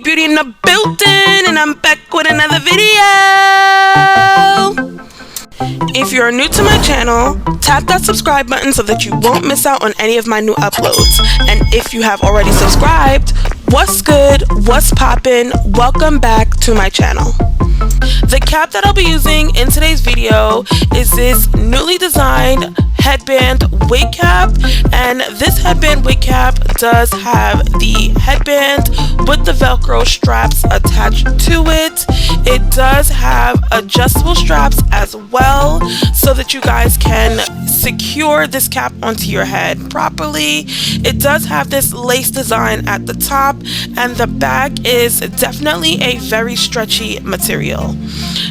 MissUniqueBeautii in the building, and I'm back with another video. If you're new to my channel, tap that subscribe button so that you won't miss out on any of my new uploads. And if you have already subscribed, what's good, what's poppin', welcome back to my channel. The cap that I'll be using in today's video is this newly designed headband wig cap, and this headband wig cap does have the headband with the velcro straps attached to it. It does have adjustable straps as well so that you guys can secure this cap onto your head properly. It does have this lace design at the top, and the back is definitely a very stretchy material.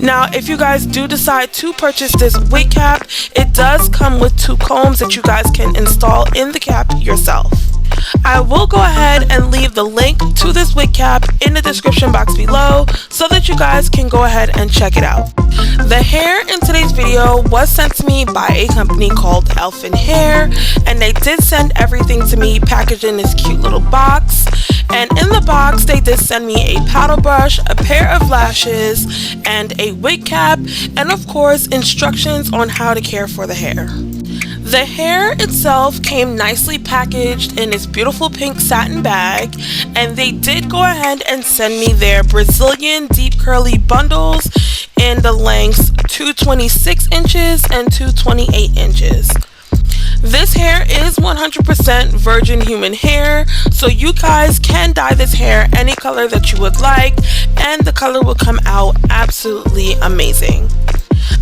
Now, if you guys do decide to purchase this wig cap, it does come with 2 combs that you guys can install in the cap yourself. I will go ahead and leave the link to this wig cap in the description box below so that you guys can go ahead and check it out. The hair in today's video was sent to me by a company called Elfin Hair, and they did send everything to me packaged in this cute little box. And in the box they did send me a paddle brush, a pair of lashes, and a wig cap, and of course instructions on how to care for the hair. The hair itself came nicely packaged in this beautiful pink satin bag, and they did go ahead and send me their Brazilian deep curly bundles in the lengths 226 inches and 228 inches. This hair is 100% virgin human hair, so you guys can dye this hair any color that you would like, and the color will come out absolutely amazing.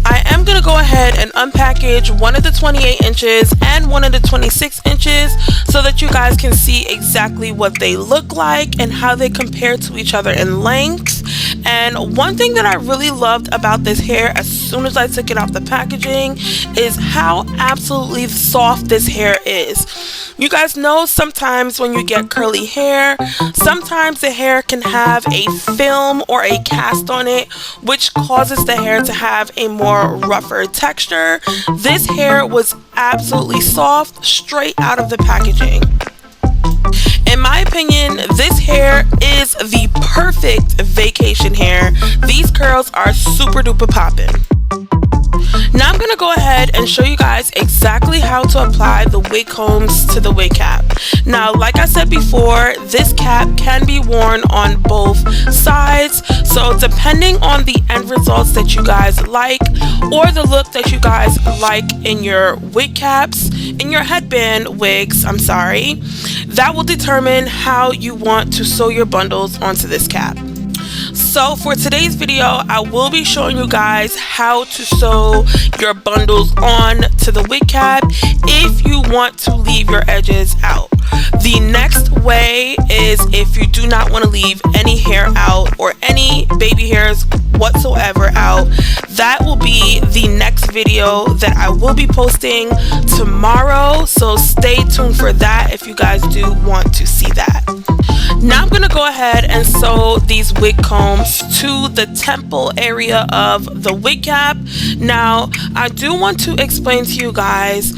I am going to go ahead and unpackage one of the 28 inches and one of the 26 inches so that you guys can see exactly what they look like and how they compare to each other in length. And one thing that I really loved about this hair as soon as I took it off the packaging is how absolutely soft this hair is. You guys know sometimes when you get curly hair, sometimes the hair can have a film or a cast on it, which causes the hair to have a more rougher texture. This hair was absolutely soft straight out of the packaging. In my opinion, this hair is the perfect vacation hair. These curls are super duper poppin'. Now I'm going to go ahead and show you guys exactly how to apply the wig combs to the wig cap. Now, like I said before, this cap can be worn on both sides, so depending on the end results that you guys like or the look that you guys like in your wig caps, in your headband wigs, that will determine how you want to sew your bundles onto this cap. So for today's video, I will be showing you guys how to sew your bundles on to the wig cap if you want to leave your edges out. The next way is if you do not want to leave any hair out or any baby hairs whatsoever out. That will be the next video that I will be posting tomorrow, so stay tuned for that if you guys do want to see that. Now I'm going to go ahead and sew these wig combs to the temple area of the wig cap. Now I do want to explain to you guys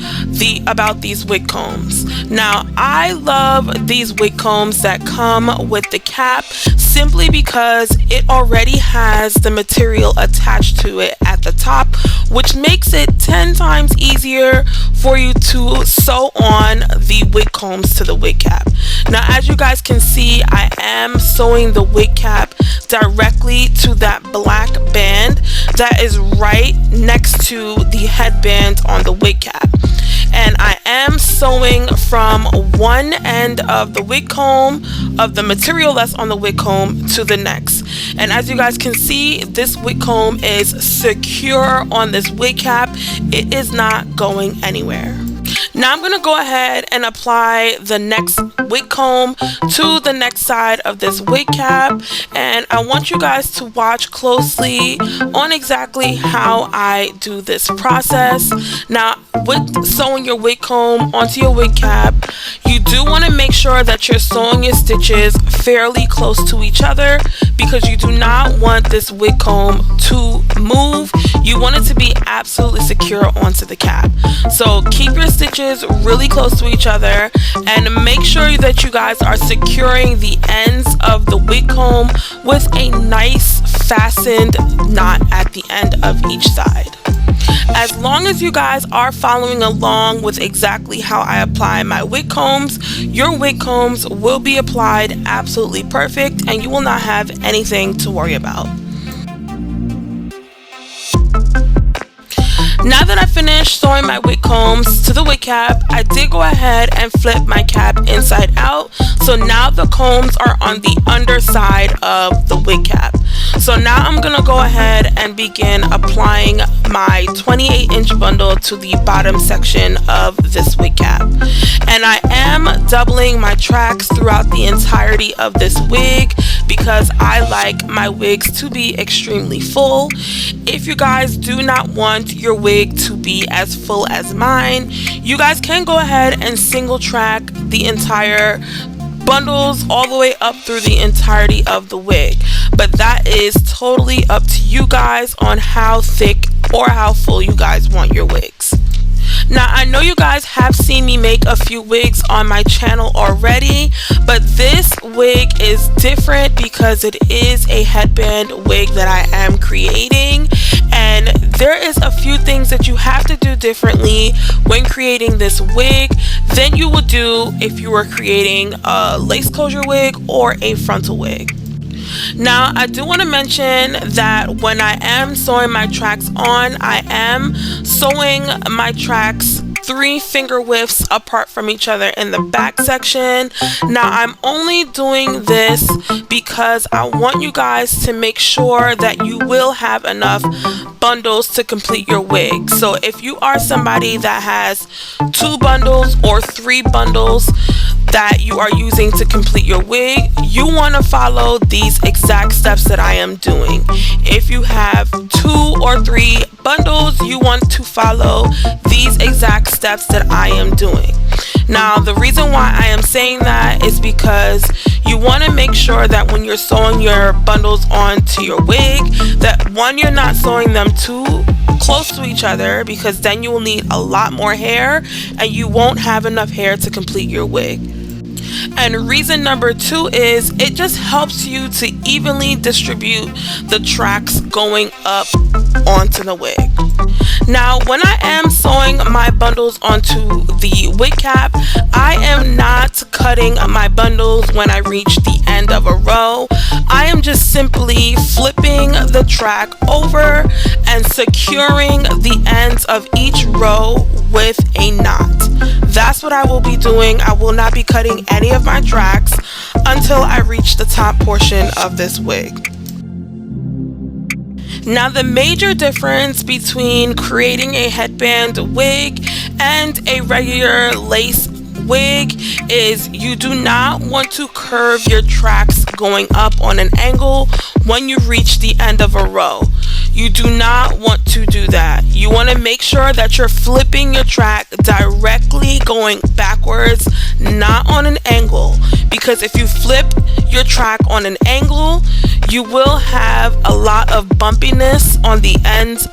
about these wig combs. Now I love these wig combs that come with the cap simply because it already has the material attached to it at the top, which makes it 10 times easier for you to sew on the wig combs to the wig cap. Now, as you guys can see, I am sewing the wig cap directly to that black band that is right next to the headband on the wig cap. And I am sewing from one end of the wig comb, of the material that's on the wig comb, to the next. And as you guys can see, this wig comb is secure on this wig cap. It is not going anywhere. Now I'm going to go ahead and apply the next wig comb to the next side of this wig cap, and I want you guys to watch closely on exactly how I do this process. Now, with sewing your wig comb onto your wig cap, you do want to make sure that you're sewing your stitches fairly close to each other because you do not want this wig comb to move. You want it to be absolutely secure onto the cap. So keep your stitches edges really close to each other, and make sure that you guys are securing the ends of the wig comb with a nice fastened knot at the end of each side. As long as you guys are following along with exactly how I apply my wig combs, your wig combs will be applied absolutely perfect and you will not have anything to worry about. Now that I finished sewing my wig combs to the wig cap, I did go ahead and flip my cap inside out. So now the combs are on the underside of the wig cap. So now I'm going to go ahead and begin applying my 28-inch bundle to the bottom section of this wig cap. And I am doubling my tracks throughout the entirety of this wig because I like my wigs to be extremely full. If you guys do not want your wig to be as full as mine, you guys can go ahead and single track the entire bundles all the way up through the entirety of the wig, but that is totally up to you guys on how thick or how full you guys want your wigs. Now, I know you guys have seen me make a few wigs on my channel already, but this wig is different because it is a headband wig that I am creating, and there is a few things that you have to do differently when creating this wig than you would do if you were creating a lace closure wig or a frontal wig. Now, I do want to mention that when I am sewing my tracks on, I am sewing my tracks 3 finger widths apart from each other in the back section. Now, I'm only doing this because I want you guys to make sure that you will have enough bundles to complete your wig. So if you are somebody that has 2 bundles or 3 bundles that you are using to complete your wig, you want to follow these exact steps that I am doing. If you have 2 or 3 bundles, you want to follow these exact steps that I am doing. Now, the reason why I am saying that is because you want to make sure that when you're sewing your bundles onto your wig, that one, you're not sewing them too close to each other, because then you will need a lot more hair and you won't have enough hair to complete your wig. And reason number 2 is it just helps you to evenly distribute the tracks going up onto the wig. Now, when I am sewing my bundles onto the wig cap, I am not cutting my bundles when I reach the end of a row. I am just simply flipping the track over and securing the ends of each row with a knot. That's what I will be doing. I will not be cutting any of my tracks until I reach the top portion of this wig. Now, the major difference between creating a headband wig and a regular lace wig is you do not want to curve your tracks going up on an angle when you reach the end of a row. You do not want to do that. You want to make sure that you're flipping your track directly going backwards, not on an angle, because if you flip your track on an angle, you will have a lot of bumpiness on the edges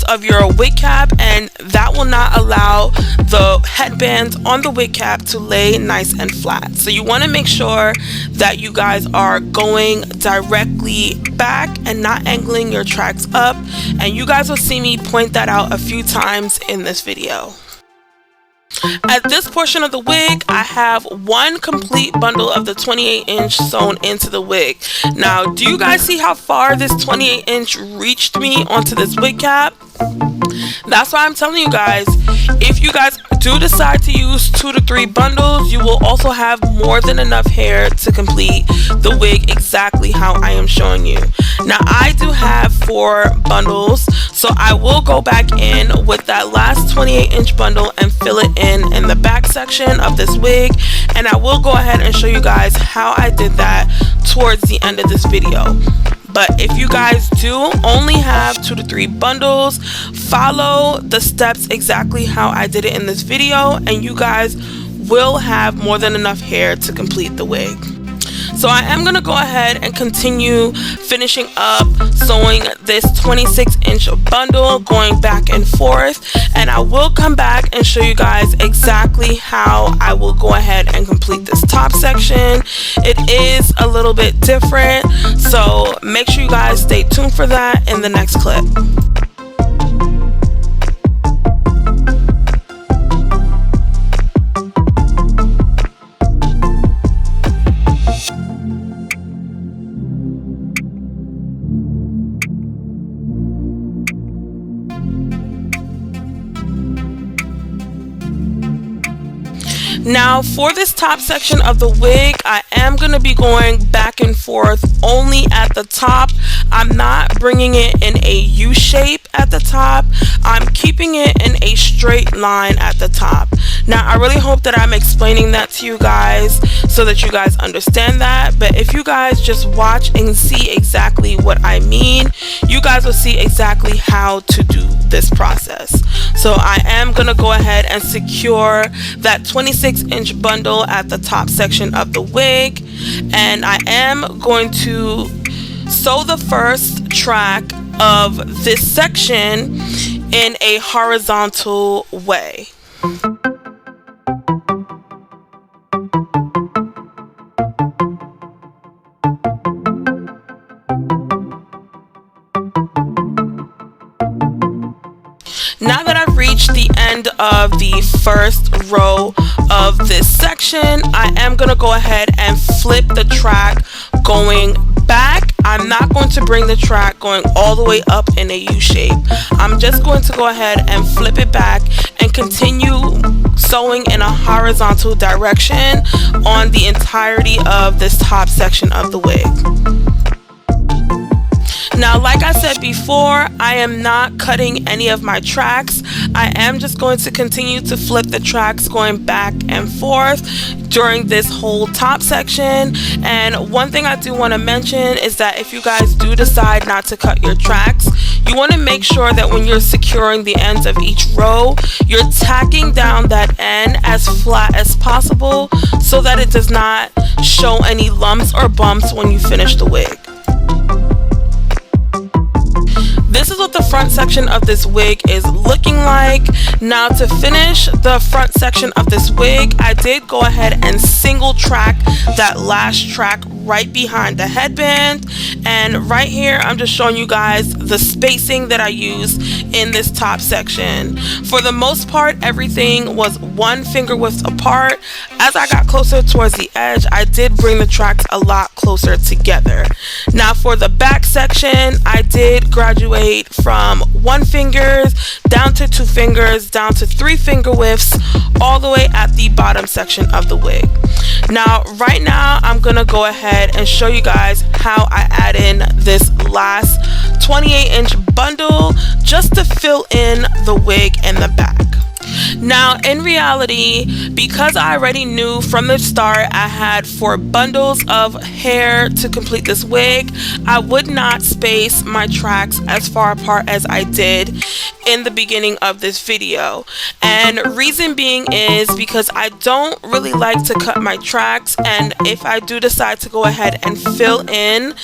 of your wig cap, and that will not allow the headband on the wig cap to lay nice and flat. So you want to make sure that you guys are going directly back and not angling your tracks up, and you guys will see me point that out a few times in this video. At this portion of the wig, I have 1 complete bundle of the 28-inch sewn into the wig. Now, do you guys see how far this 28-inch reached me onto this wig cap? That's why I'm telling you guys, if you guys do decide to use 2 to 3 bundles, you will also have more than enough hair to complete the wig exactly how I am showing you. Now, I do have 4 bundles, so I will go back in with that last 28-inch bundle and fill it in the back section of this wig, and I will go ahead and show you guys how I did that towards the end of this video. But if you guys do only have 2 to 3 bundles, follow the steps exactly how I did it in this video, and you guys will have more than enough hair to complete the wig. So I am going to go ahead and continue finishing up sewing this 26-inch bundle, going back and forth, and I will come back and show you guys exactly how I will go ahead and complete this top section. It is a little bit different, so make sure you guys stay tuned for that in the next clip. Now for this top section of the wig, I am going to be going back and forth only at the top. I'm not bringing it in a U shape at the top. I'm keeping it in a straight line at the top. Now I really hope that I'm explaining that to you guys so that you guys understand that, but if you guys just watch and see exactly what I mean, you guys will see exactly how to do this process. So I am going to go ahead and secure that 26-inch bundle at the top section of the wig, and I am going to sew the first track of this section in a horizontal way. Now that I've reached the end of the first row of this section, I am going to go ahead and flip the track going back. I'm not going to bring the track going all the way up in a U shape. I'm just going to go ahead and flip it back and continue sewing in a horizontal direction on the entirety of this top section of the wig. Now, like I said before, I am not cutting any of my tracks. I am just going to continue to flip the tracks going back and forth during this whole top section. And one thing I do want to mention is that if you guys do decide not to cut your tracks, you want to make sure that when you're securing the ends of each row, you're tacking down that end as flat as possible so that it does not show any lumps or bumps when you finish the wig. This is what the front section of this wig is looking like. Now to finish the front section of this wig, I did go ahead and single track that last track right behind the headband, and right here I'm just showing you guys the spacing that I use in this top section. For the most part, everything was 1 finger width apart. As I got closer towards the edge, I did bring the tracks a lot closer together. Now for the back section, I did graduate from 1 finger down to 2 fingers, down to 3 finger widths, all the way at the bottom section of the wig. Now right now I'm gonna go ahead and show you guys how I add in this last 28-inch bundle just to fill in the wig in the back. Now in reality, because I already knew from the start I had 4 bundles of hair to complete this wig, I would not space my tracks as far apart as I did in the beginning of this video. And reason being is because I don't really like to cut my tracks, and if I do decide to go ahead and fill in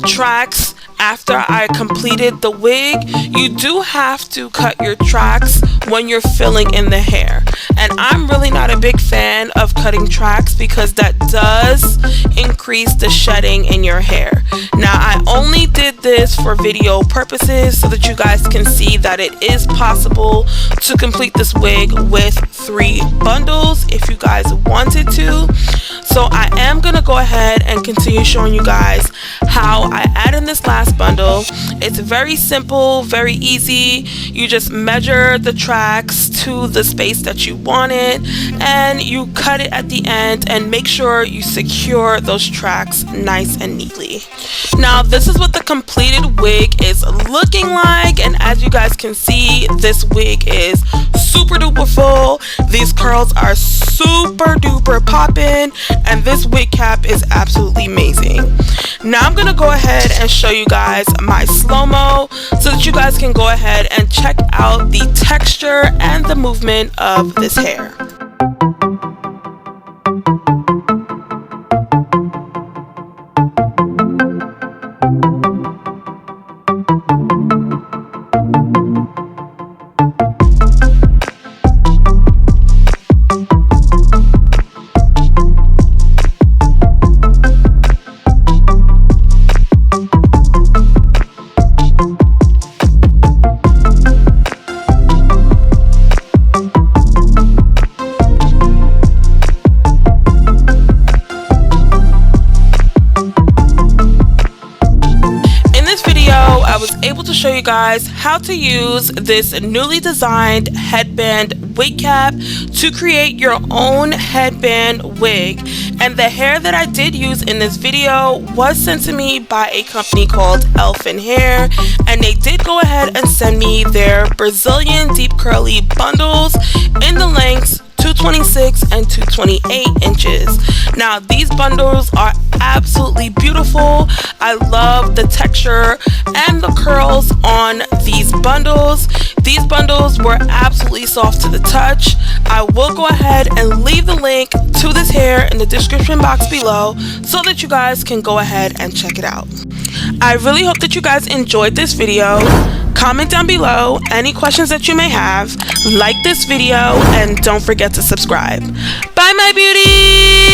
tracks after I completed the wig, you do have to cut your tracks when you're filling in the hair. And I'm really not a big fan of cutting tracks because that does increase the shedding in your hair. Now I only did this for video purposes so that you guys can see that it is possible to complete this wig with 3 bundles if you guys wanted to. So I am gonna go ahead and continue showing you guys how I add in this last bundle. It's very simple, very easy. You just measure the tracks to the space that you want it, and you cut it at the end, and make sure you secure those tracks nice and neatly. Now this is what the completed wig is looking like, and as you guys can see, this wig is super duper full. These curls are super duper poppin', and this wig cap is absolutely amazing. Now I'm gonna go ahead and show you guys my slow-mo so that you guys can go ahead and check out the texture and the movement of this hair. show you guys how to use this newly designed headband wig cap to create your own headband wig. And the hair that I did use in this video was sent to me by a company called Elfin Hair, and they did go ahead and send me their Brazilian deep curly bundles in the lengths 226 and 228 inches. Now these bundles are absolutely beautiful. I love the texture and the curls on these bundles. These bundles were absolutely soft to the touch. I will go ahead and leave the link to this hair in the description box below so that you guys can go ahead and check it out. I really hope that you guys enjoyed this video. Comment down below any questions that you may have, like this video, and don't forget to subscribe. Bye my beauties!